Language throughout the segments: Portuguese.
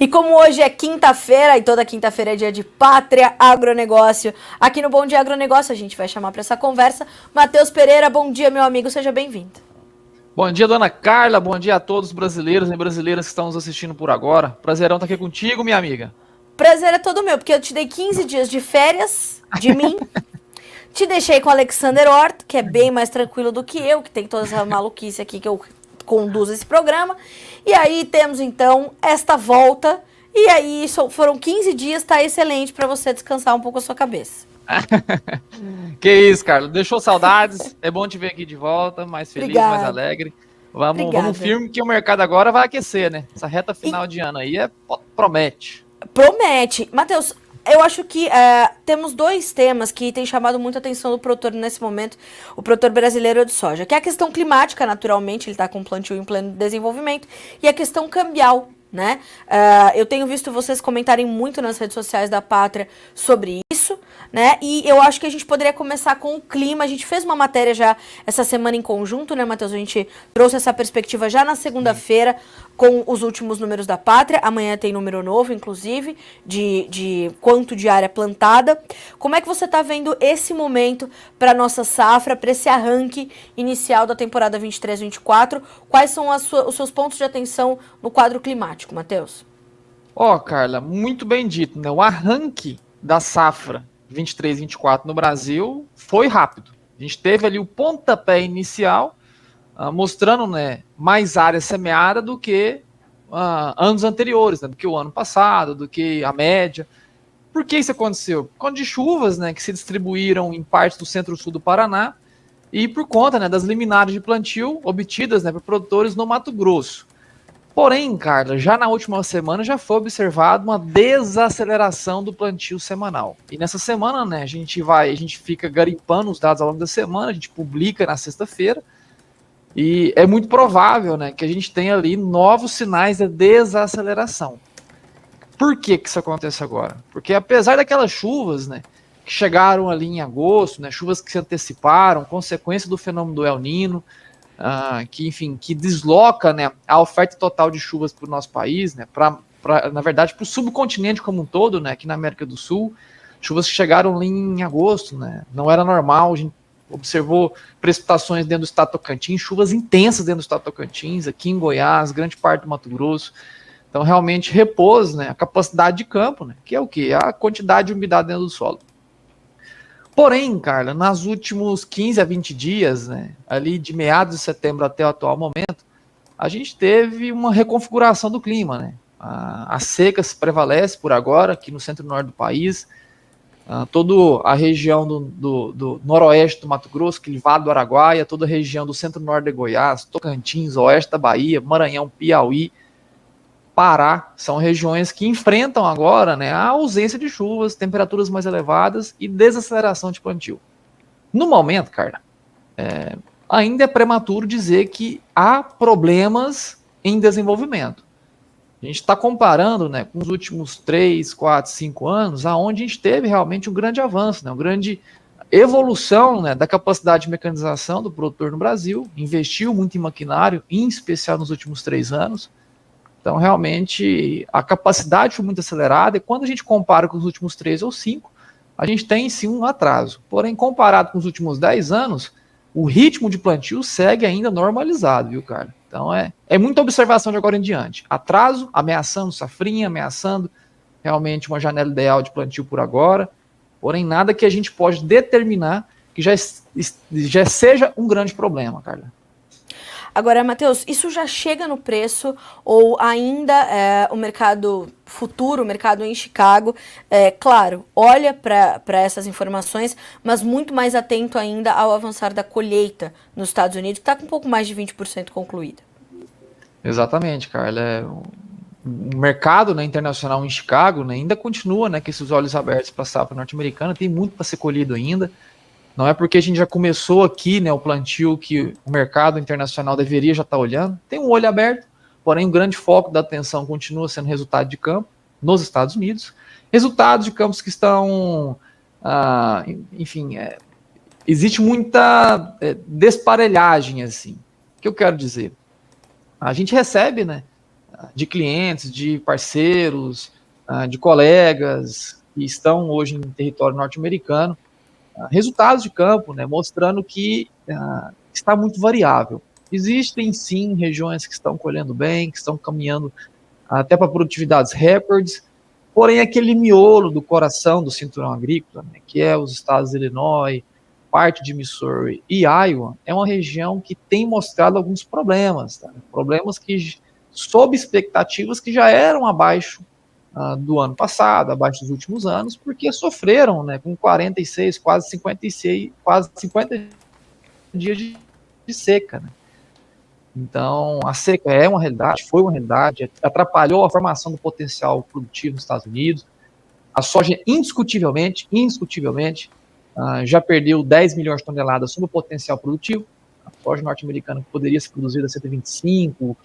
E como hoje é quinta-feira, e toda quinta-feira é dia de Pátria Agronegócio, aqui no Bom Dia Agronegócio a gente vai chamar para essa conversa Matheus Pereira. Bom dia, meu amigo, seja bem-vindo. Bom dia, dona Carla, bom dia a todos os brasileiros e brasileiras que estão nos assistindo por agora. Prazerão estar aqui contigo, minha amiga. Prazer é todo meu, porque eu te dei 15 dias de férias de mim, te deixei com o Alexander Horta, que é bem mais tranquilo do que eu, que tem toda essa maluquice aqui que eu conduzo esse programa. E aí temos então esta volta. E aí foram 15 dias, tá excelente para você descansar um pouco a sua cabeça. Que isso, Carla. Deixou saudades. É bom te ver aqui de volta, mais feliz, Obrigada. mais alegre. Vamos firme que o mercado agora vai aquecer, né? Essa reta final de ano aí promete. Promete. Matheus, eu acho que temos dois temas que têm chamado muita atenção do produtor nesse momento, o produtor brasileiro de soja, que é a questão climática, naturalmente, ele está com plantio em pleno desenvolvimento, e a questão cambial, né? Eu tenho visto vocês comentarem muito nas redes sociais da Pátria sobre isso, né? E eu acho que a gente poderia começar com o clima. A gente fez uma matéria já essa semana em conjunto, né, Matheus? A gente trouxe essa perspectiva já na segunda-feira com os últimos números da Pátria. Amanhã tem número novo, inclusive, de quanto de área plantada. Como é que você está vendo esse momento para nossa safra, para esse arranque inicial da temporada 23-24? Quais são os seus pontos de atenção no quadro climático, Matheus? Carla, muito bem dito, né? O arranque da safra 23-24 no Brasil foi rápido. A gente teve ali o pontapé inicial, mostrando, né, mais área semeada do que anos anteriores, né, do que o ano passado, do que a média. Por que isso aconteceu? Por conta de chuvas, né, que se distribuíram em partes do centro-sul do Paraná e por conta, né, das liminares de plantio obtidas, né, por produtores no Mato Grosso. Porém, Carla, já na última semana já foi observado uma desaceleração do plantio semanal. E nessa semana, né, a gente fica garimpando os dados ao longo da semana, a gente publica na sexta-feira, e é muito provável, né, que a gente tenha ali novos sinais de desaceleração. Por que isso acontece agora? Porque apesar daquelas chuvas, né, que chegaram ali em agosto, né, chuvas que se anteciparam, consequência do fenômeno do El Niño, que desloca, né, a oferta total de chuvas para o nosso país, né, na verdade, para o subcontinente como um todo, né, aqui na América do Sul, chuvas que chegaram ali em agosto, né, não era normal, a gente observou precipitações dentro do estado do Tocantins, chuvas intensas dentro do estado do Tocantins, aqui em Goiás, grande parte do Mato Grosso. Então, realmente repôs, né, a capacidade de campo, né, que é o quê? A quantidade de umidade dentro do solo. Porém, Carla, nos últimos 15 a 20 dias, né, ali de meados de setembro até o atual momento, a gente teve uma reconfiguração do clima, né? A seca se prevalece por agora aqui no centro-norte do país, toda a região do noroeste do Mato Grosso, Vale do Araguaia, toda a região do centro-norte de Goiás, Tocantins, oeste da Bahia, Maranhão, Piauí, Pará, são regiões que enfrentam agora, né, a ausência de chuvas, temperaturas mais elevadas e desaceleração de plantio. No momento, Carla, ainda é prematuro dizer que há problemas em desenvolvimento. A gente está comparando, né, com os últimos 3, 4, 5 anos, aonde a gente teve realmente um grande avanço, né, uma grande evolução, né, da capacidade de mecanização do produtor no Brasil, investiu muito em maquinário, em especial nos últimos 3 anos. Então, realmente, a capacidade foi muito acelerada, e quando a gente compara com os últimos 3 ou 5, a gente tem sim um atraso. Porém, comparado com os últimos 10 anos, o ritmo de plantio segue ainda normalizado, viu, cara? Então, é muita observação de agora em diante. Atraso, ameaçando safrinha, ameaçando realmente uma janela ideal de plantio por agora, porém, nada que a gente pode determinar que já seja um grande problema, Carla. Agora, Matheus, isso já chega no preço ou ainda o mercado futuro, o mercado em Chicago, claro, olha para essas informações, mas muito mais atento ainda ao avançar da colheita nos Estados Unidos, que está com um pouco mais de 20% concluída. Exatamente, Carla. O mercado, né, internacional em Chicago, né, ainda continua, né, com esses olhos abertos para a safra norte-americana, tem muito para ser colhido ainda. Não é porque a gente já começou aqui, né, o plantio, que o mercado internacional deveria já estar olhando. Tem um olho aberto, porém o grande foco da atenção continua sendo resultado de campo nos Estados Unidos. Resultados de campos que estão, existe muita desparelhagem, assim. O que eu quero dizer? A gente recebe, né, de clientes, de parceiros, de colegas que estão hoje em território norte-americano, resultados de campo, né, mostrando que está muito variável. Existem, sim, regiões que estão colhendo bem, que estão caminhando até para produtividades recordes, porém aquele miolo do coração do cinturão agrícola, né, que é os estados de Illinois, parte de Missouri e Iowa, é uma região que tem mostrado alguns problemas, tá? Problemas que, sob expectativas que já eram abaixo do ano passado, abaixo dos últimos anos, porque sofreram, né, com 46, quase 56, quase 50 dias de seca, né? Então, a seca é uma realidade, foi uma realidade, atrapalhou a formação do potencial produtivo nos Estados Unidos. A soja, indiscutivelmente, já perdeu 10 milhões de toneladas sobre o potencial produtivo. A soja norte-americana que poderia ser produzida a 125,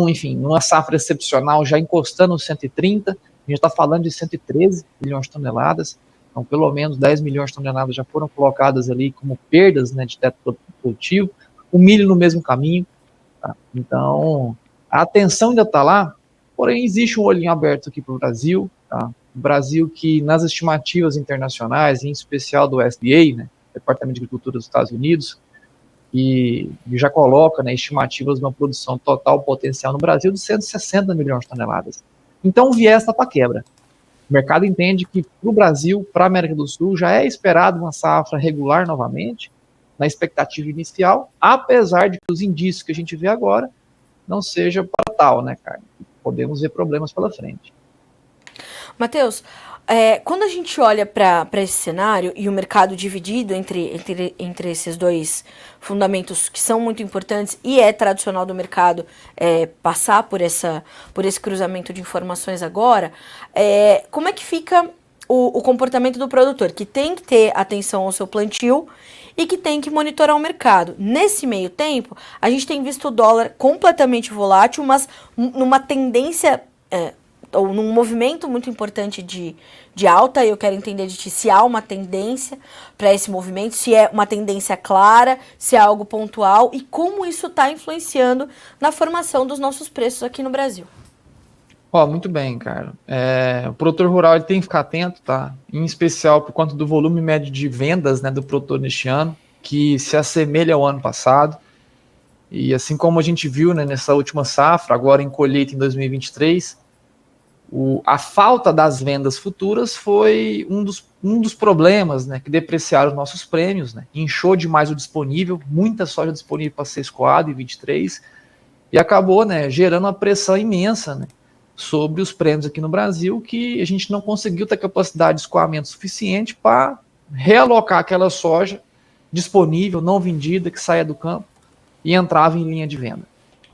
enfim, numa safra excepcional, já encostando nos 130, a gente está falando de 113 milhões de toneladas. Então, pelo menos 10 milhões de toneladas já foram colocadas ali como perdas, né, de teto produtivo. O milho no mesmo caminho. Tá? Então, a atenção ainda está lá, porém existe um olhinho aberto aqui para o Brasil, tá? O Brasil que nas estimativas internacionais, em especial do USDA, né, Departamento de Agricultura dos Estados Unidos, que já coloca, né, estimativas de uma produção total potencial no Brasil de 160 milhões de toneladas. Então o viés está para quebra. O mercado entende que para o Brasil, para a América do Sul, já é esperado uma safra regular novamente, na expectativa inicial, apesar de que os indícios que a gente vê agora não seja para tal, né, cara? Podemos ver problemas pela frente. Matheus, quando a gente olha para esse cenário e o mercado dividido entre esses dois fundamentos que são muito importantes e é tradicional do mercado passar por esse cruzamento de informações agora, como é que fica o comportamento do produtor, que tem que ter atenção ao seu plantio e que tem que monitorar o mercado? Nesse meio tempo, a gente tem visto o dólar completamente volátil, mas numa tendência... ou num movimento muito importante de alta. Eu quero entender de ti se há uma tendência para esse movimento, se é uma tendência clara, se é algo pontual e como isso está influenciando na formação dos nossos preços aqui no Brasil. Muito bem, cara. O produtor rural ele tem que ficar atento, tá? Em especial por conta do volume médio de vendas, né, do produtor neste ano, que se assemelha ao ano passado. E assim como a gente viu, né, nessa última safra, agora em colheita em 2023, a falta das vendas futuras foi um dos problemas, né, que depreciaram os nossos prêmios, né, inchou demais o disponível, muita soja disponível para ser escoada em 23, e acabou, né, gerando uma pressão imensa, né, sobre os prêmios aqui no Brasil, que a gente não conseguiu ter capacidade de escoamento suficiente para realocar aquela soja disponível, não vendida, que saía do campo e entrava em linha de venda.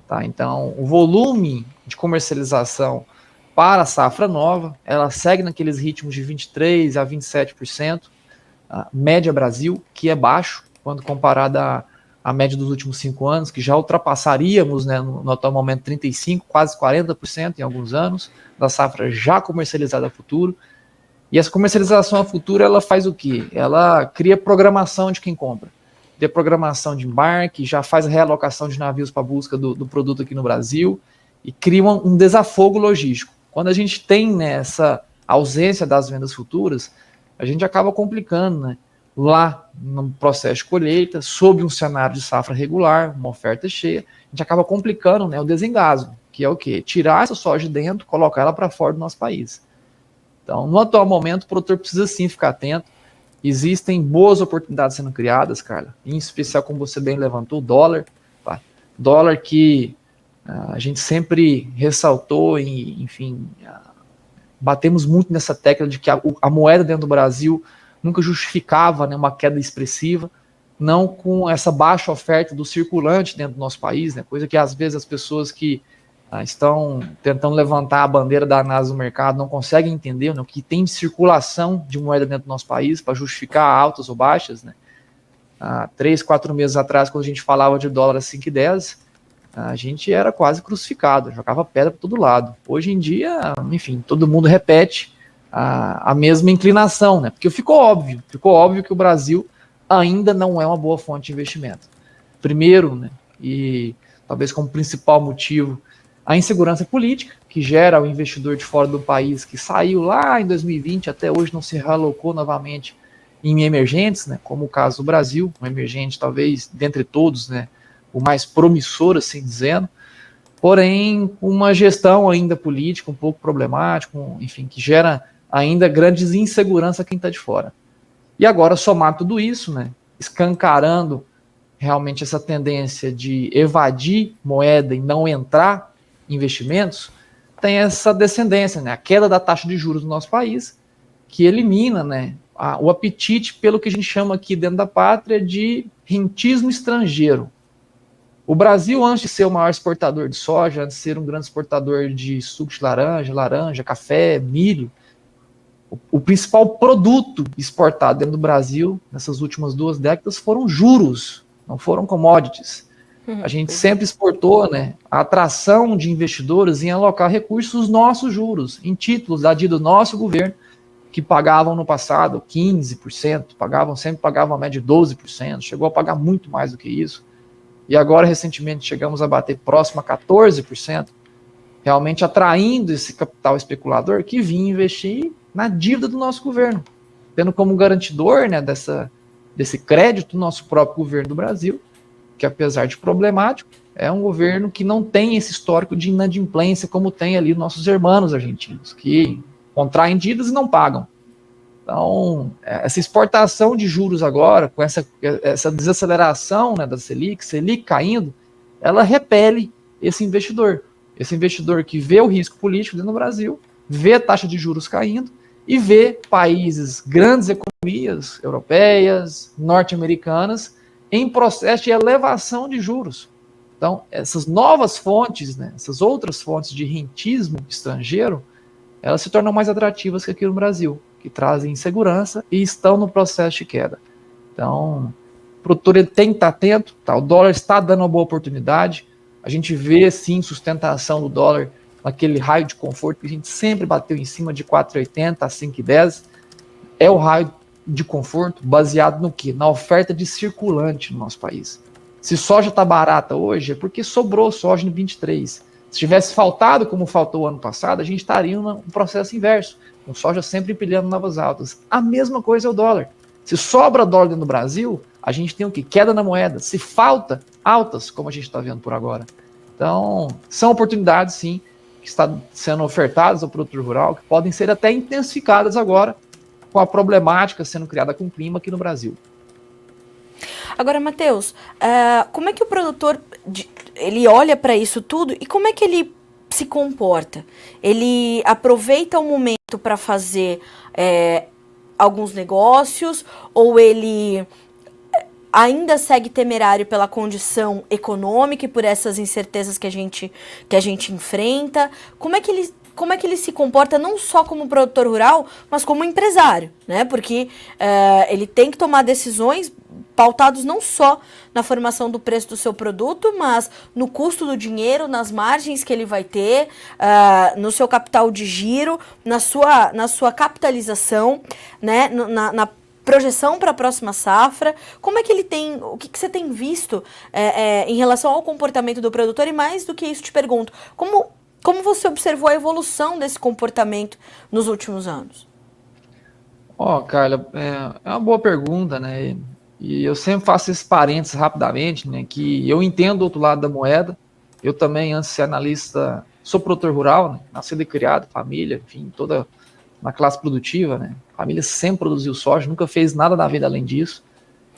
Tá? Então, o volume de comercialização para a safra nova, ela segue naqueles ritmos de 23% a 27%, a média Brasil, que é baixo, quando comparada à média dos últimos 5 anos, que já ultrapassaríamos, né, no atual momento 35%, quase 40% em alguns anos, da safra já comercializada a futuro. E essa comercialização a futuro, ela faz o quê? Ela cria programação de quem compra. Cria programação de embarque, já faz a realocação de navios para a busca do produto aqui no Brasil, e cria um desafogo logístico. Quando a gente tem, né, essa ausência das vendas futuras, a gente acaba complicando, né, lá no processo de colheita, sob um cenário de safra regular, uma oferta cheia, a gente acaba complicando, né, o desengasgo, que é o quê? Tirar essa soja de dentro, colocar ela para fora do nosso país. Então, no atual momento, o produtor precisa sim ficar atento. Existem boas oportunidades sendo criadas, Carla, em especial, como você bem levantou, o dólar. Tá? Dólar que a gente sempre ressaltou, e, enfim, batemos muito nessa tecla de que a moeda dentro do Brasil nunca justificava, né, uma queda expressiva, não com essa baixa oferta do circulante dentro do nosso país, né, coisa que às vezes as pessoas que estão tentando levantar a bandeira da análise do mercado não conseguem entender, né, o que tem de circulação de moeda dentro do nosso país para justificar altas ou baixas. Né. 3, 4 meses atrás, quando a gente falava de dólar a 5,10, a gente era quase crucificado, jogava pedra para todo lado. Hoje em dia, enfim, todo mundo repete a mesma inclinação, né? Porque ficou óbvio que o Brasil ainda não é uma boa fonte de investimento. Primeiro, né, e talvez como principal motivo, a insegurança política, que gera o investidor de fora do país que saiu lá em 2020, até hoje não se realocou novamente em emergentes, né, como o caso do Brasil, um emergente talvez, dentre todos, né, o mais promissor, assim dizendo, porém uma gestão ainda política um pouco problemática, enfim, que gera ainda grandes insegurança a quem está de fora. E agora, somar tudo isso, né, escancarando realmente essa tendência de evadir moeda e não entrar em investimentos, tem essa descendência, né, a queda da taxa de juros no nosso país, que elimina, né, o apetite pelo que a gente chama aqui dentro da pátria de rentismo estrangeiro. O Brasil, antes de ser o maior exportador de soja, antes de ser um grande exportador de suco de laranja, café, milho, o principal produto exportado dentro do Brasil, nessas últimas 2 décadas, foram juros, não foram commodities. A gente sempre exportou, né, a atração de investidores em alocar recursos nossos juros, em títulos do nosso governo, que pagavam no passado 15%, sempre pagavam a média de 12%, chegou a pagar muito mais do que isso. E agora, recentemente, chegamos a bater próximo a 14%, realmente atraindo esse capital especulador que vinha investir na dívida do nosso governo, tendo como garantidor, né, desse crédito nosso próprio governo do Brasil, que apesar de problemático, é um governo que não tem esse histórico de inadimplência como tem ali nossos irmãos argentinos, que contraem dívidas e não pagam. Então, essa exportação de juros agora, com essa desaceleração, né, da Selic caindo, ela repele esse investidor que vê o risco político dentro do Brasil, vê a taxa de juros caindo e vê países, grandes economias europeias, norte-americanas, em processo de elevação de juros. Então, essas novas fontes, né, essas outras fontes de rentismo estrangeiro, elas se tornam mais atrativas que aqui no Brasil, que trazem insegurança e estão no processo de queda. Então, o produtor ele tem que estar atento, tá? O dólar está dando uma boa oportunidade, a gente vê, sim, sustentação do dólar naquele raio de conforto que a gente sempre bateu em cima de 4,80 a 5,10, é o raio de conforto baseado no quê? Na oferta de circulante no nosso país. Se soja está barata hoje, é porque sobrou soja no 23. Se tivesse faltado, como faltou ano passado, a gente estaria num processo inverso, com soja sempre empilhando novas altas. A mesma coisa é o dólar. Se sobra dólar dentro do Brasil, a gente tem o quê? Queda na moeda. Se falta, altas, como a gente está vendo por agora. Então, são oportunidades, sim, que estão sendo ofertadas ao produtor rural, que podem ser até intensificadas agora, com a problemática sendo criada com o clima aqui no Brasil. Agora, Matheus, como é que o produtor ele olha para isso tudo e como é que ele se comporta? Ele aproveita o momento para fazer alguns negócios ou ele ainda segue temerário pela condição econômica e por essas incertezas que a gente enfrenta? Como é que ele se comporta não só como produtor rural, mas como empresário, né? Porque ele tem que tomar decisões pautados não só na formação do preço do seu produto, mas no custo do dinheiro, nas margens que ele vai ter, no seu capital de giro, na sua capitalização, né? Na projeção para a próxima safra. Como é que ele tem, o que você tem visto em relação ao comportamento do produtor? E mais do que isso, te pergunto, como você observou a evolução desse comportamento nos últimos anos? Carla, é uma boa pergunta, né? E eu sempre faço esses parênteses rapidamente, né? Que eu entendo o outro lado da moeda. Eu também, antes de ser analista, sou produtor rural, né? Nascido e criado, família, enfim, toda na classe produtiva, né? A família sempre produziu soja, nunca fez nada na vida além disso.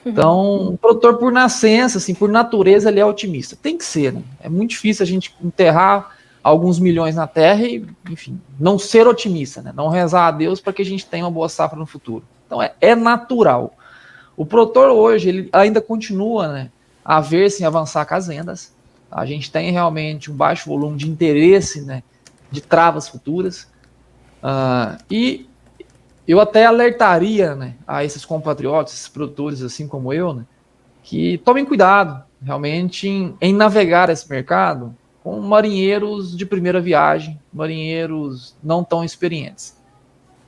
Então, o produtor, por nascença, assim, por natureza, ele é otimista. Tem que ser, né? É muito difícil a gente enterrar alguns milhões na terra e, enfim, não ser otimista, né? Não rezar a Deus para que a gente tenha uma boa safra no futuro. Então, é natural. O produtor hoje, ele ainda continua, né, a ver-se em avançar com as vendas. A gente tem realmente um baixo volume de interesse, né, de travas futuras. E eu até alertaria, né, a esses compatriotas, esses produtores assim como eu, né, que tomem cuidado realmente em navegar esse mercado com marinheiros de primeira viagem, marinheiros não tão experientes.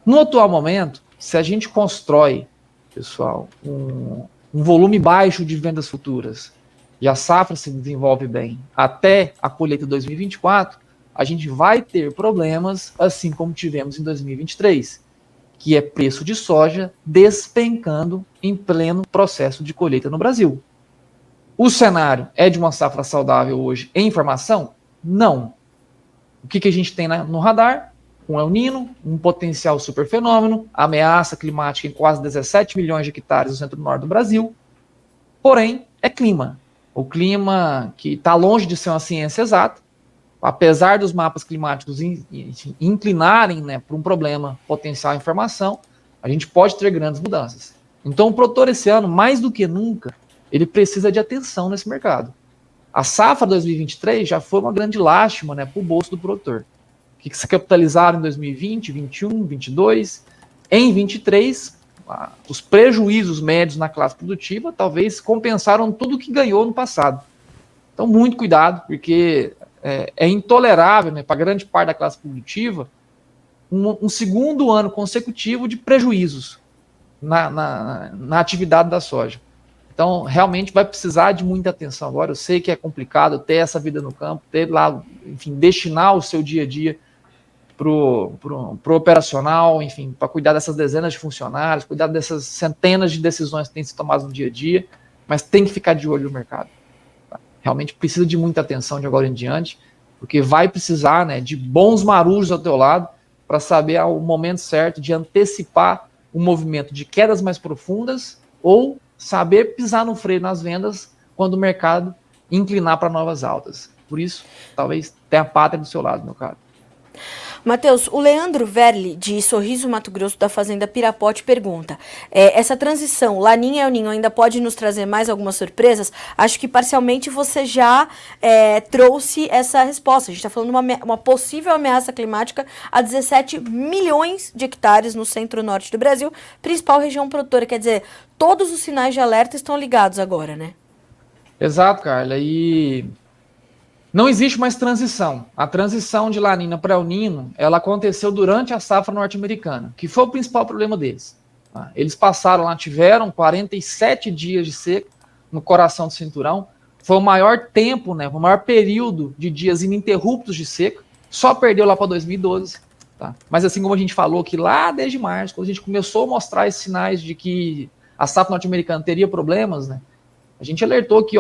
No atual momento, se a gente constrói, pessoal, um volume baixo de vendas futuras e a safra se desenvolve bem até a colheita de 2024, a gente vai ter problemas, assim como tivemos em 2023, que é preço de soja despencando em pleno processo de colheita no Brasil. O cenário é de uma safra saudável hoje em formação? Não. O que a gente tem no radar? Um El Niño, um potencial superfenômeno, ameaça climática em quase 17 milhões de hectares no centro-norte do Brasil. Porém, é clima. O clima que está longe de ser uma ciência exata, apesar dos mapas climáticos inclinarem, né, para um problema potencial em formação, a gente pode ter grandes mudanças. Então, o produtor esse ano, mais do que nunca, ele precisa de atenção nesse mercado. A safra 2023 já foi uma grande lástima, né, para o bolso do produtor. O que se capitalizaram em 2020, 2021, 2022. Em 2023, os prejuízos médios na classe produtiva talvez compensaram tudo o que ganhou no passado. Então, muito cuidado, porque é intolerável, né, para grande parte da classe produtiva um segundo ano consecutivo de prejuízos na atividade da soja. Então, realmente vai precisar de muita atenção agora. Eu sei que é complicado ter essa vida no campo, ter lá, enfim, destinar o seu dia a dia pro operacional, enfim, para cuidar dessas dezenas de funcionários, cuidar dessas centenas de decisões que têm que ser tomadas no dia a dia, mas tem que ficar de olho no mercado. Tá? Realmente precisa de muita atenção de agora em diante, porque vai precisar, né, de bons marujos ao teu lado para saber o momento certo de antecipar o movimento de quedas mais profundas ou saber pisar no freio nas vendas quando o mercado inclinar para novas altas. Por isso, talvez tenha a pátria do seu lado, meu caro. Matheus, o Leandro Verli, de Sorriso, Mato Grosso, da Fazenda Pirapote, pergunta: essa transição Laninha e El Niño ainda pode nos trazer mais algumas surpresas? Acho que parcialmente você já trouxe essa resposta. A gente está falando de uma possível ameaça climática a 17 milhões de hectares no centro-norte do Brasil, principal região produtora. Quer dizer, todos os sinais de alerta estão ligados agora, né? Exato, Carla. E não existe mais transição. A transição de La Niña para El Niño, ela aconteceu durante a safra norte-americana, que foi o principal problema deles. Eles passaram lá, tiveram 47 dias de seca no coração do cinturão. Foi o maior tempo, né, o maior período de dias ininterruptos de seca. Só perdeu lá para 2012. Tá? Mas assim como a gente falou que lá desde março, quando a gente começou a mostrar esses sinais de que a safra norte-americana teria problemas, né, a gente alertou que,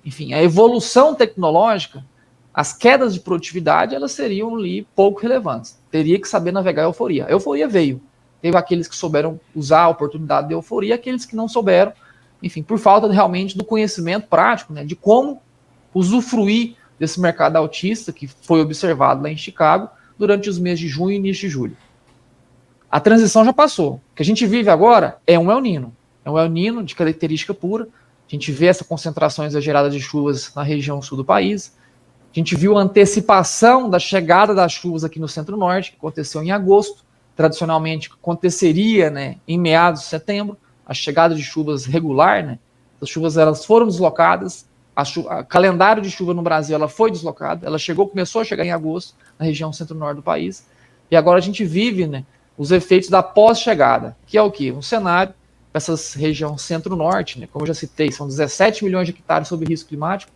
enfim, a evolução tecnológica, as quedas de produtividade, elas seriam ali pouco relevantes. Teria que saber navegar a euforia. A euforia veio. Teve aqueles que souberam usar a oportunidade da euforia, aqueles que não souberam, enfim, por falta realmente do conhecimento prático, né, de como usufruir desse mercado autista que foi observado lá em Chicago durante os meses de junho e início de julho. A transição já passou. O que a gente vive agora é um El Niño. É um El Niño de característica pura. A gente vê essa concentração exagerada de chuvas na região sul do país. A gente viu a antecipação da chegada das chuvas aqui no centro-norte, que aconteceu em agosto. Tradicionalmente aconteceria, né, em meados de setembro, a chegada de chuvas regular, né? As chuvas elas foram deslocadas, o calendário de chuva no Brasil ela foi deslocado, ela começou a chegar em agosto na região centro-norte do país, e agora a gente vive, né, os efeitos da pós-chegada, que é o quê? Um cenário para essa região centro-norte, né, como eu já citei, são 17 milhões de hectares sob risco climático,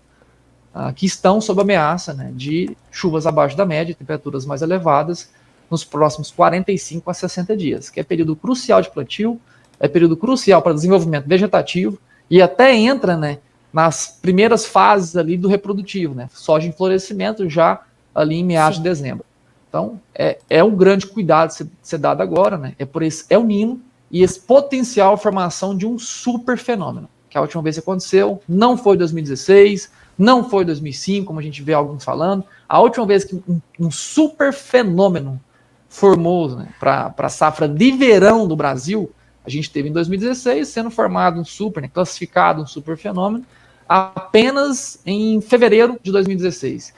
que estão sob ameaça, né, de chuvas abaixo da média, temperaturas mais elevadas, nos próximos 45 a 60 dias, que é período crucial de plantio, é período crucial para desenvolvimento vegetativo e até entra, né, nas primeiras fases ali do reprodutivo, né, soja em florescimento já ali em meados de dezembro. Então, é um grande cuidado ser dado agora, né, é por esse El Niño e esse potencial formação de um super fenômeno, que a última vez que aconteceu não foi 2016, não foi 2005, como a gente vê alguns falando, a última vez que um super fenômeno formou, né, para a safra de verão do Brasil, a gente teve em 2016 sendo formado um super, né, classificado um super fenômeno, apenas em fevereiro de 2016.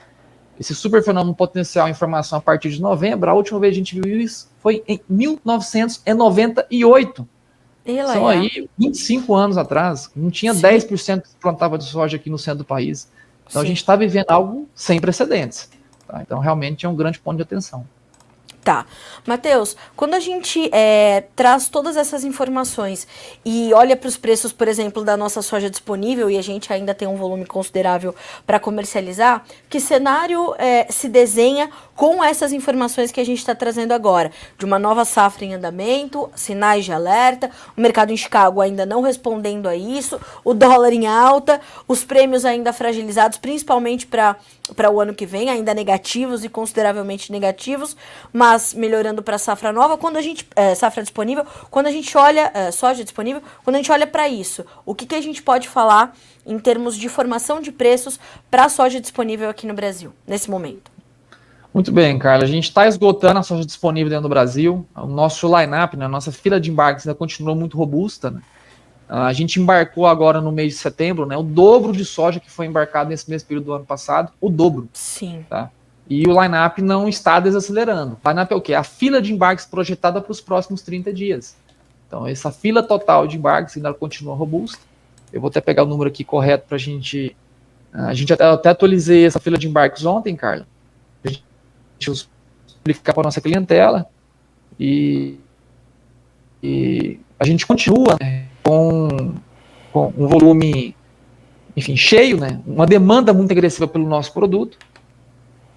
Esse super fenômeno potencial em formação a partir de novembro, a última vez que a gente viu isso foi em 1998. São aí 25 anos atrás, não tinha 10% que se plantava de soja aqui no centro do país. Então a gente está vivendo algo sem precedentes. Tá? Então realmente é um grande ponto de atenção. Tá. Matheus, quando a gente traz todas essas informações e olha para os preços, por exemplo, da nossa soja disponível, e a gente ainda tem um volume considerável para comercializar, que cenário se desenha com essas informações que a gente está trazendo agora? De uma nova safra em andamento, sinais de alerta, o mercado em Chicago ainda não respondendo a isso, o dólar em alta, os prêmios ainda fragilizados, principalmente para o ano que vem, ainda negativos e consideravelmente negativos, mas melhorando para a safra nova, quando a gente safra disponível, quando a gente olha soja disponível, quando a gente olha para isso, o que a gente pode falar em termos de formação de preços para a soja disponível aqui no Brasil nesse momento? Muito bem, Carla. A gente está esgotando a soja disponível dentro do Brasil. O nosso line-up, né, a nossa fila de embarques ainda continua muito robusta, né? A gente embarcou agora no mês de setembro, né, o dobro de soja que foi embarcado nesse mesmo período do ano passado, o dobro. Sim. Tá? E o line-up não está desacelerando. O line-up é o quê? A fila de embarques projetada para os próximos 30 dias. Então, essa fila total de embarques ainda continua robusta. Eu vou até pegar o número aqui correto para a gente... A gente até atualizei essa fila de embarques ontem, Carla. A gente explicar para a nossa clientela. E a gente continua, né, com um volume, enfim, cheio, né? Uma demanda muito agressiva pelo nosso produto.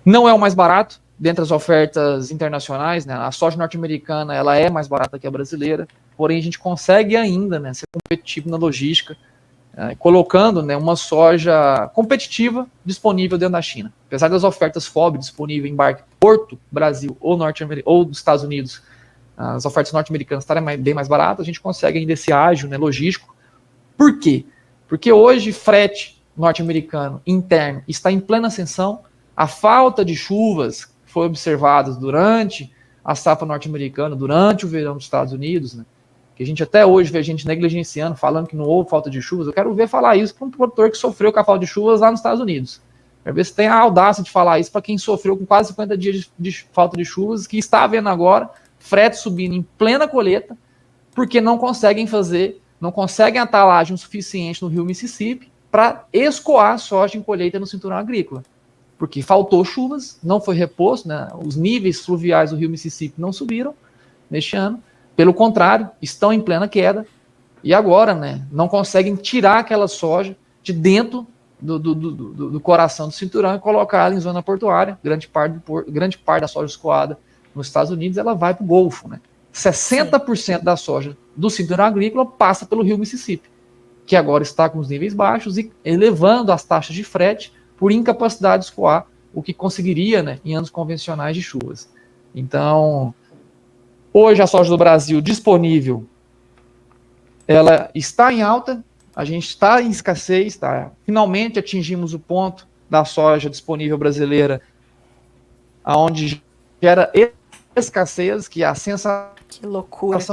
Não é o mais barato dentre as ofertas internacionais, né? A soja norte-americana ela é mais barata que a brasileira, porém a gente consegue ainda, né, ser competitivo na logística, colocando, né, uma soja competitiva disponível dentro da China. Apesar das ofertas FOB disponíveis em embarque Porto, Brasil ou dos Estados Unidos, as ofertas norte-americanas estarem bem mais baratas, a gente consegue ainda esse ágil, né, logístico. Por quê? Porque hoje frete norte-americano interno está em plena ascensão, a falta de chuvas que foi observada durante a safra norte-americana, durante o verão dos Estados Unidos, né, que a gente até hoje vê a gente negligenciando, falando que não houve falta de chuvas, eu quero ver falar isso para um produtor que sofreu com a falta de chuvas lá nos Estados Unidos. Quero ver se tem a audácia de falar isso para quem sofreu com quase 50 dias de falta de chuvas, que está vendo agora frete subindo em plena colheita, porque não conseguem a talagem o suficiente no rio Mississippi para escoar a soja em colheita no cinturão agrícola. Porque faltou chuvas, não foi reposto, né? Os níveis fluviais do rio Mississippi não subiram neste ano, pelo contrário, estão em plena queda, e agora, né, não conseguem tirar aquela soja de dentro do coração do cinturão e colocar ela em zona portuária. Grande parte da soja escoada nos Estados Unidos, ela vai para o Golfo, né? 60% da soja do cinturão agrícola passa pelo rio Mississippi, que agora está com os níveis baixos e elevando as taxas de frete por incapacidade de escoar, o que conseguiria, né, em anos convencionais de chuvas. Então, hoje a soja do Brasil disponível, ela está em alta, a gente está em escassez, tá? Finalmente atingimos o ponto da soja disponível brasileira, onde gera escassez, que é a sensação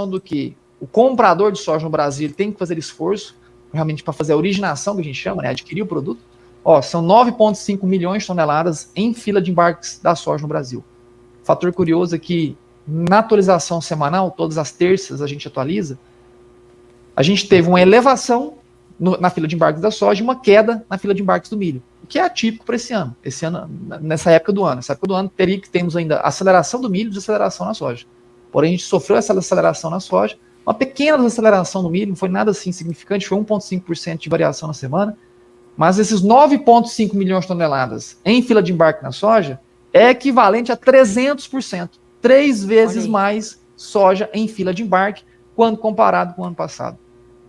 do que o comprador de soja no Brasil tem que fazer esforço realmente para fazer a originação, que a gente chama, né, adquirir o produto. São 9,5 milhões de toneladas em fila de embarques da soja no Brasil. Fator curioso é que na atualização semanal, todas as terças a gente atualiza, a gente teve uma elevação na fila de embarques da soja e uma queda na fila de embarques do milho, o que é atípico para esse ano, nessa época do ano. Nessa época do ano, teria que termos ainda aceleração do milho e desaceleração na soja. Porém, a gente sofreu essa aceleração na soja, uma pequena desaceleração no milho, não foi nada assim significante, foi 1,5% de variação na semana, mas esses 9,5 milhões de toneladas em fila de embarque na soja é equivalente a 300%, 3 vezes mais soja em fila de embarque, quando comparado com o ano passado.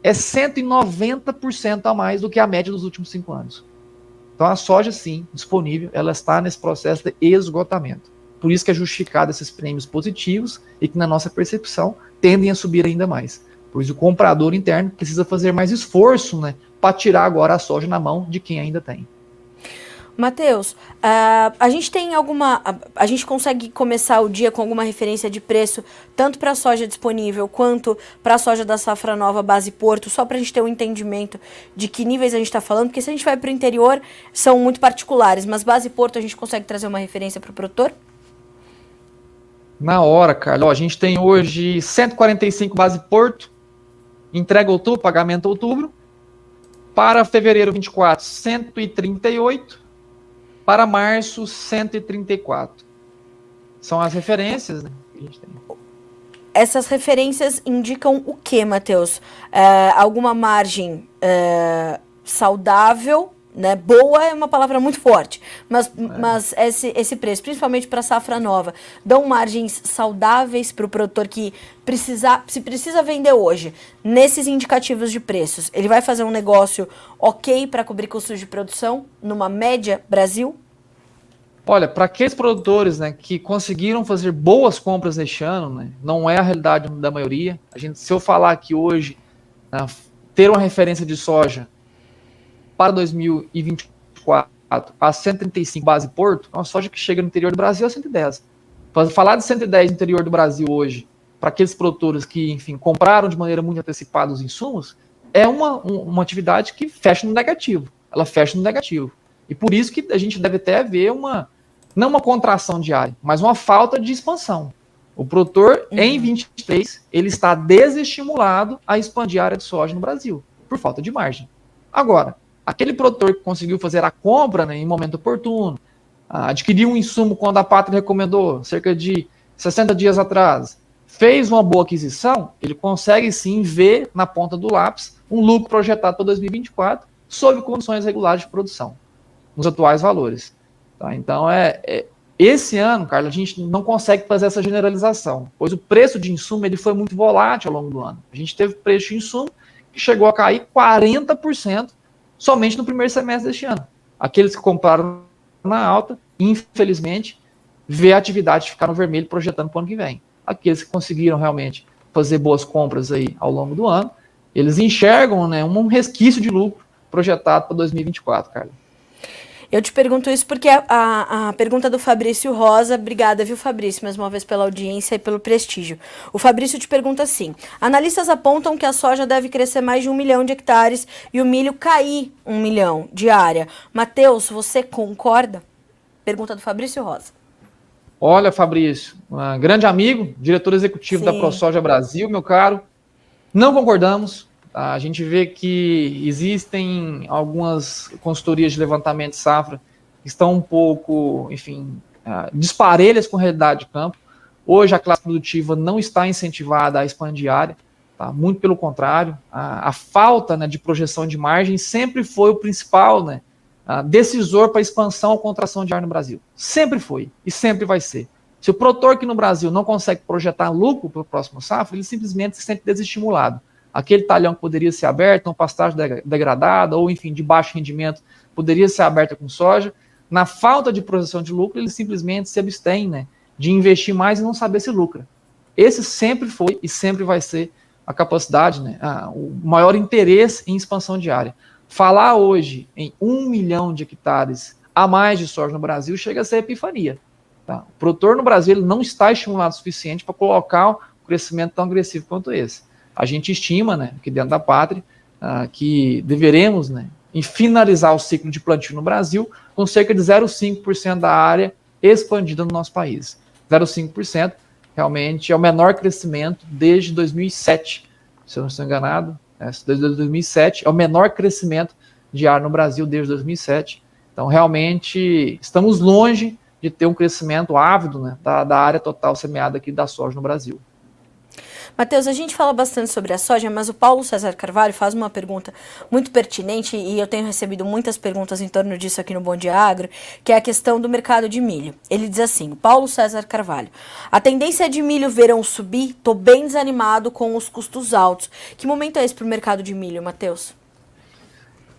É 190% a mais do que a média dos últimos 5 anos. Então a soja, sim, disponível, ela está nesse processo de esgotamento. Por isso que é justificado esses prêmios positivos e que, na nossa percepção, tendem a subir ainda mais. Por isso o comprador interno precisa fazer mais esforço, né, para tirar agora a soja na mão de quem ainda tem. Matheus, a gente consegue começar o dia com alguma referência de preço, tanto para a soja disponível quanto para a soja da safra nova base Porto, só para a gente ter um entendimento de que níveis a gente está falando, porque se a gente vai para o interior, são muito particulares, mas base Porto a gente consegue trazer uma referência para o produtor? Na hora, Carla, a gente tem hoje 145 base Porto, entrega outubro, pagamento outubro, para fevereiro 24, 138, para março, 134. São as referências, né, que a gente tem. Essas referências indicam o que, Matheus? Alguma margem saudável, né? Boa é uma palavra muito forte, mas esse preço, principalmente para safra nova, dão margens saudáveis para o produtor que se precisa vender hoje, nesses indicativos de preços. Ele vai fazer um negócio ok para cobrir custos de produção, numa média Brasil? Olha, para aqueles produtores, né, que conseguiram fazer boas compras este ano, né, não é a realidade da maioria. Se eu falar que hoje ter uma referência de soja para 2024 a 135 base Porto, é uma soja que chega no interior do Brasil a 110. Falar de 110 no interior do Brasil hoje, para aqueles produtores que, enfim, compraram de maneira muito antecipada os insumos, é uma atividade que fecha no negativo. Ela fecha no negativo. E por isso que a gente deve até ver não uma contração de área, mas uma falta de expansão. O produtor, em 23, ele está desestimulado a expandir a área de soja no Brasil, por falta de margem. Agora, aquele produtor que conseguiu fazer a compra, né, em momento oportuno, adquiriu um insumo quando a pátria recomendou, cerca de 60 dias atrás, fez uma boa aquisição, ele consegue sim ver na ponta do lápis um lucro projetado para 2024 sob condições regulares de produção, nos atuais valores. Tá? Então, esse ano, Carlos, a gente não consegue fazer essa generalização, pois o preço de insumo ele foi muito volátil ao longo do ano. A gente teve preço de insumo que chegou a cair 40% somente no primeiro semestre deste ano. Aqueles que compraram na alta, infelizmente, vê a atividade ficar no vermelho projetando para o ano que vem. Aqueles que conseguiram realmente fazer boas compras aí ao longo do ano, eles enxergam, né, um resquício de lucro projetado para 2024, Carlos. Eu te pergunto isso porque a pergunta do Fabrício Rosa, obrigada, viu, Fabrício, mais uma vez pela audiência e pelo prestígio. O Fabrício te pergunta assim: analistas apontam que a soja deve crescer mais de 1 milhão de hectares e o milho cair 1 milhão de área. Matheus, você concorda? Pergunta do Fabrício Rosa. Olha, Fabrício, um grande amigo, diretor executivo da ProSoja Brasil, meu caro, não concordamos. A gente vê que existem algumas consultorias de levantamento de safra que estão um pouco, enfim, disparelhas com a realidade de campo. Hoje a classe produtiva não está incentivada a expandir área, tá? Muito pelo contrário. A falta, né, de projeção de margem sempre foi o principal, né, decisor para expansão ou contração de área no Brasil. Sempre foi e sempre vai ser. Se o produtor aqui no Brasil não consegue projetar lucro para o próximo safra, ele simplesmente se sente desestimulado. Aquele talhão que poderia ser aberto, uma pastagem degradada, ou enfim, de baixo rendimento, poderia ser aberta com soja. Na falta de projeção de lucro, ele simplesmente se abstém, né, de investir mais e não saber se lucra. Esse sempre foi e sempre vai ser a capacidade, né, o maior interesse em expansão de área. Falar hoje em 1 milhão de hectares a mais de soja no Brasil chega a ser epifania. Tá? O produtor no Brasil ele não está estimulado o suficiente para colocar um crescimento tão agressivo quanto esse. A gente estima, né, aqui dentro da pátria, que deveremos, né, em finalizar o ciclo de plantio no Brasil com cerca de 0,5% da área expandida no nosso país. 0,5% realmente é o menor crescimento desde 2007, se eu não estou enganado. Desde 2007 é o menor crescimento de área no Brasil desde 2007. Então, realmente, estamos longe de ter um crescimento ávido, né, da área total semeada aqui da soja no Brasil. Matheus, a gente fala bastante sobre a soja, mas o Paulo César Carvalho faz uma pergunta muito pertinente e eu tenho recebido muitas perguntas em torno disso aqui no Bom Dia Agro, que é a questão do mercado de milho. Ele diz assim, Paulo César Carvalho: a tendência de milho verão subir, tô bem desanimado com os custos altos. Que momento é esse para o mercado de milho, Matheus?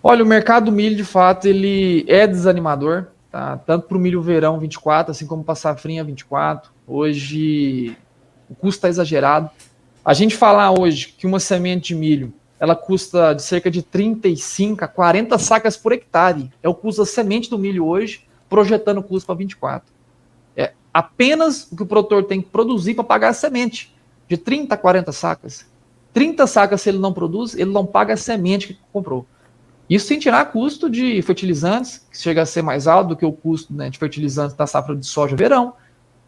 Olha, o mercado do milho, de fato, ele é desanimador, tá? Tanto para o milho verão 24, assim como para a safrinha 24. Hoje o custo está exagerado. A gente falar hoje que uma semente de milho ela custa de cerca de 35 a 40 sacas por hectare. É o custo da semente do milho hoje, projetando o custo para 24. É apenas o que o produtor tem que produzir para pagar a semente, de 30 a 40 sacas. 30 sacas, se ele não produz, ele não paga a semente que comprou. Isso sem tirar custo de fertilizantes, que chega a ser mais alto do que o custo, né, de fertilizantes da safra de soja verão.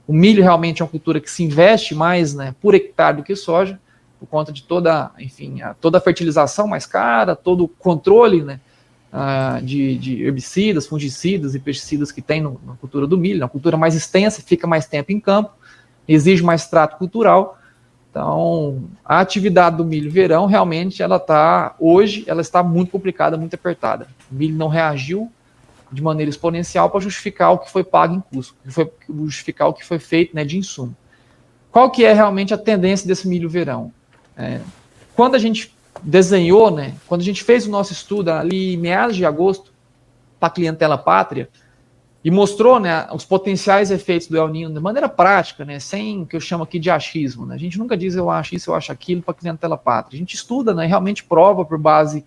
O milho realmente é uma cultura que se investe mais, né, por hectare do que soja, por conta de toda, enfim, toda a fertilização mais cara, todo o controle, né, de herbicidas, fungicidas e pesticidas que tem na cultura do milho, na cultura mais extensa, fica mais tempo em campo, exige mais trato cultural. Então, a atividade do milho verão, realmente, hoje, ela está muito complicada, muito apertada. O milho não reagiu de maneira exponencial para justificar o que foi pago em custo, justificar o que foi feito, né, de insumo. Qual que é realmente a tendência desse milho verão? Quando a gente desenhou, né, quando a gente fez o nosso estudo ali em meados de agosto para a clientela pátria e mostrou, né, os potenciais efeitos do El Niño de maneira prática, né, sem o que eu chamo aqui de achismo, né, a gente nunca diz eu acho isso, eu acho aquilo para a clientela pátria, a gente estuda, né, realmente prova por base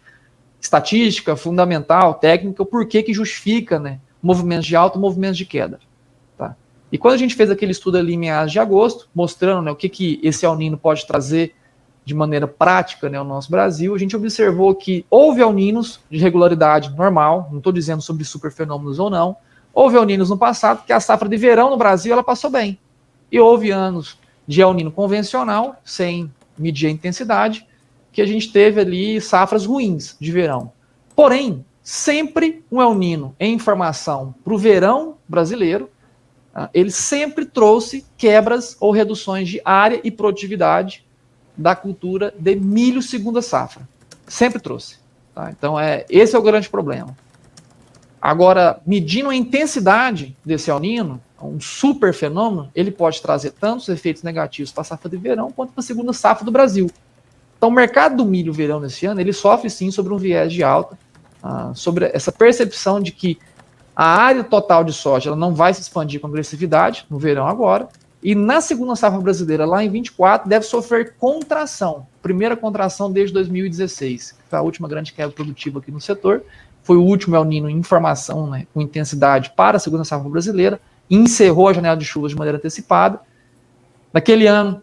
estatística, fundamental, técnica, o porquê que justifica, né, movimentos de alta e movimentos de queda. Tá? E quando a gente fez aquele estudo ali em meados de agosto, mostrando, né, o que esse El Niño pode trazer de maneira prática, né, ao nosso Brasil, a gente observou que houve El Niños de regularidade normal, não estou dizendo sobre superfenômenos ou não, houve El Niños no passado, que a safra de verão no Brasil ela passou bem. E houve anos de El Niño convencional, sem medir a intensidade, que a gente teve ali safras ruins de verão. Porém, sempre um El Niño em formação para o verão brasileiro, ele sempre trouxe quebras ou reduções de área e produtividade da cultura de milho segunda safra. Sempre trouxe. Tá? Então, esse é o grande problema. Agora, medindo a intensidade desse El Niño, um super fenômeno, ele pode trazer tantos efeitos negativos para a safra de verão quanto para a segunda safra do Brasil. Então, o mercado do milho verão nesse ano, ele sofre sim sobre um viés de alta, sobre essa percepção de que a área total de soja ela não vai se expandir com agressividade no verão agora, e na segunda safra brasileira, lá em 24, deve sofrer contração. Primeira contração desde 2016, que foi a última grande quebra produtiva aqui no setor. Foi o último El Niño em formação, né, com intensidade para a segunda safra brasileira. Encerrou a janela de chuvas de maneira antecipada. Naquele ano,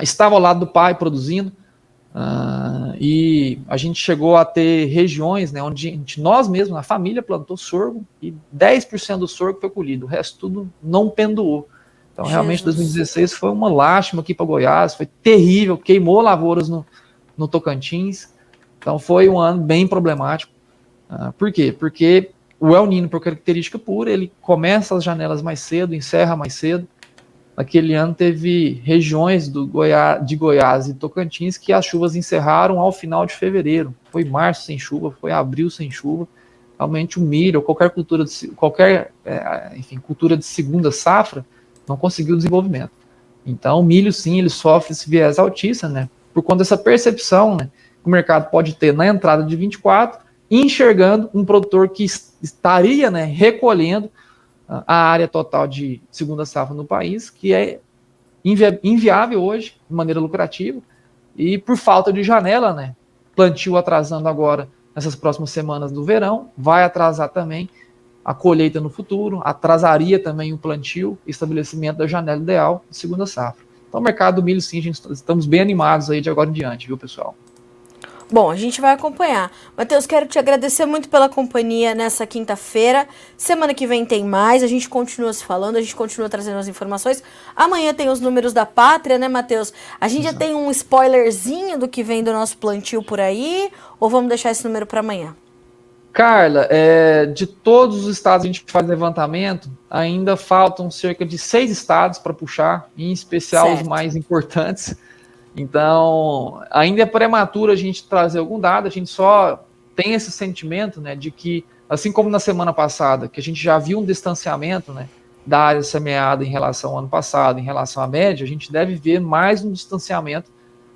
estava ao lado do pai produzindo. E a gente chegou a ter regiões, né, onde nós mesmos, a família, plantou sorgo e 10% do sorgo foi colhido. O resto tudo não pendoou. Então, realmente, 2016 foi uma lástima aqui para Goiás, foi terrível, queimou lavouras no Tocantins. Então, foi um ano bem problemático. Por quê? Porque o El Niño, por característica pura, ele começa as janelas mais cedo, encerra mais cedo. Naquele ano, teve regiões de Goiás e Tocantins que as chuvas encerraram ao final de fevereiro. Foi março sem chuva, foi abril sem chuva. Realmente, o milho, ou qualquer cultura cultura de segunda safra, não conseguiu desenvolvimento. Então, o milho, sim, ele sofre esse viés altista, né? Por conta dessa percepção, né, que o mercado pode ter na entrada de 24, enxergando um produtor que estaria, né, recolhendo a área total de segunda safra no país, que é inviável hoje, de maneira lucrativa, e por falta de janela, né? Plantio atrasando agora, nessas próximas semanas do verão, vai atrasar também a colheita no futuro, atrasaria também o plantio e estabelecimento da janela ideal de segunda safra. Então, o mercado do milho, sim, estamos bem animados aí de agora em diante, viu, pessoal? Bom, a gente vai acompanhar. Matheus, quero te agradecer muito pela companhia nessa quinta-feira. Semana que vem tem mais, a gente continua se falando, a gente continua trazendo as informações. Amanhã tem os números da pátria, né, Matheus? A gente já tem um spoilerzinho do que vem do nosso plantio por aí, ou vamos deixar esse número para amanhã? Carla, de todos os estados que a gente faz levantamento, ainda faltam cerca de 6 estados para puxar, em especial os mais importantes. Então, ainda é prematuro a gente trazer algum dado, a gente só tem esse sentimento, né, de que, assim como na semana passada, que a gente já viu um distanciamento, né, da área semeada em relação ao ano passado, em relação à média, a gente deve ver mais um distanciamento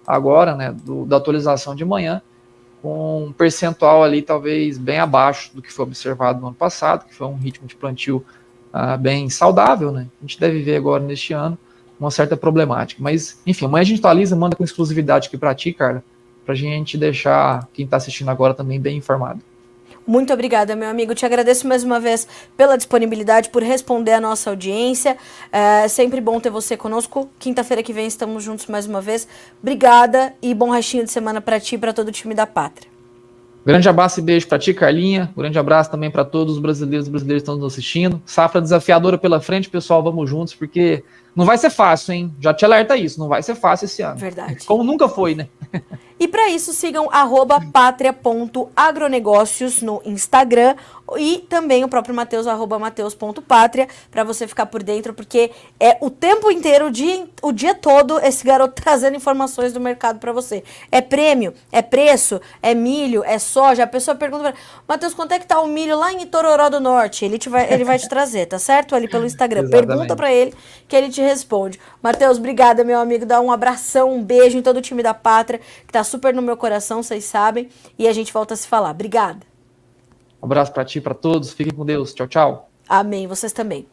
agora, né, da atualização de manhã, com um percentual ali talvez bem abaixo do que foi observado no ano passado, que foi um ritmo de plantio bem saudável, né? A gente deve ver agora neste ano uma certa problemática. Mas, enfim, amanhã a gente atualiza, manda com exclusividade aqui para ti, Carla, para a gente deixar quem está assistindo agora também bem informado. Muito obrigada, meu amigo. Te agradeço mais uma vez pela disponibilidade, por responder a nossa audiência. É sempre bom ter você conosco. Quinta-feira que vem estamos juntos mais uma vez. Obrigada e bom restinho de semana para ti e para todo o time da Pátria. Grande abraço e beijo para ti, Carlinha. Grande abraço também para todos os brasileiros que estão nos assistindo. Safra desafiadora pela frente, pessoal. Vamos juntos, porque Não vai ser fácil, hein? Já te alerta isso, não vai ser fácil esse ano. Verdade. Como nunca foi, né? E para isso, sigam @patria.agronegócios no Instagram e também o próprio Matheus, @mateus.patria, para você ficar por dentro, porque é o tempo inteiro, o dia todo, esse garoto trazendo informações do mercado para você. É prêmio, é preço, é milho, é soja. A pessoa pergunta, Matheus, quanto é que tá o milho lá em Itororó do Norte? Ele vai te trazer, tá certo? Ali pelo Instagram. Exatamente. Pergunta para ele que ele te responde. Matheus, obrigada, meu amigo. Dá um abração, um beijo em todo o time da Pátria, que tá super no meu coração, vocês sabem. E a gente volta a se falar. Obrigada. Um abraço para ti, para todos. Fiquem com Deus. Tchau, tchau. Amém. Vocês também.